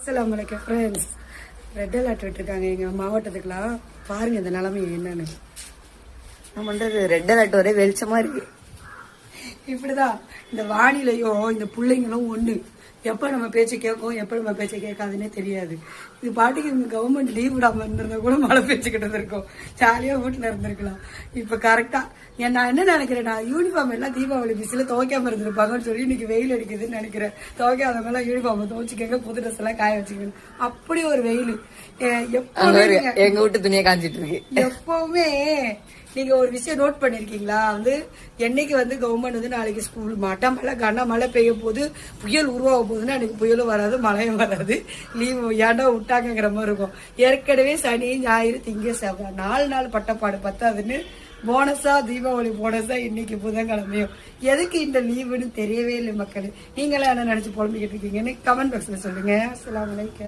அஸ்ஸலாமு அலைக்கும் friends. Red alert விட்டுருக்காங்க எங்கள் மாவட்டத்துக்குலாம். பாருங்கள் இந்த நிலைமை என்னன்னு. நான் பண்ணுறது ரெட் அலர்ட் ஒரே வெளிச்சமாக இருக்கு. இப்படிதான் இந்த வானிலையும் இந்த பிள்ளைங்களும் ஒன்று. எப்போ நம்ம பேச்சு கேட்கும், எப்போ நம்ம பேச்சை கேட்காதுன்னே தெரியாது. இது பாட்டுக்கு இவங்க கவர்மெண்ட் லீவ் விடாமல் இருந்திருந்தா கூட மழை பேச்சுக்கிட்டு இருந்திருக்கோம். ஜாலியாக வீட்டில் இருந்திருக்கலாம். இப்போ கரெக்டாக நான் என்ன நினைக்கிறேன், நான் யூனிஃபார்ம் எல்லாம் தீபாவளி பிஸில் துவைக்காம இருந்திருப்பாங்கன்னு சொல்லி இன்னைக்கு வெயில் அடிக்குதுன்னு நினைக்கிறேன். துவைக்காதவங்கலாம் யூனிஃபார்ம் துவைச்சிக்கங்க, புது ட்ரெஸ் எல்லாம் காய வச்சுக்கணும். அப்படி ஒரு வெயில். எங்க வீட்டு துணியை காஞ்சிட்டு இருக்கு. எப்பவுமே நீங்க ஒரு விஷயம் நோட் பண்ணிருக்கீங்களா, என்னைக்கு கவர்மெண்ட் நாளைக்கு ஸ்கூல் மாட்டா மழை கன மழை பெய்ய போது புயல் உருவாக போகுதுன்னா அன்னைக்கு புயலும் வராது மழையும் வராது, லீவு ஏன்டா விட்டாங்கிற மாதிரி இருக்கும். ஏற்கனவே சனி ஞாயிறு திங்க செவ்வாய் 4 நாள் பட்டப்பாடு பத்தாதுன்னு போனஸா தீபாவளி போனஸா இன்னைக்கு புதன்கிழமையும். எதுக்கு இந்த லீவுன்னு தெரியவே இல்லை மக்கள். நீங்களே என்ன நினைச்சு புலம்பிக்கிட்டு இருக்கீங்கன்னு கமெண்ட் பாக்ஸ்ல சொல்லுங்க. அஸ்ஸலாமு அலைக்கும்.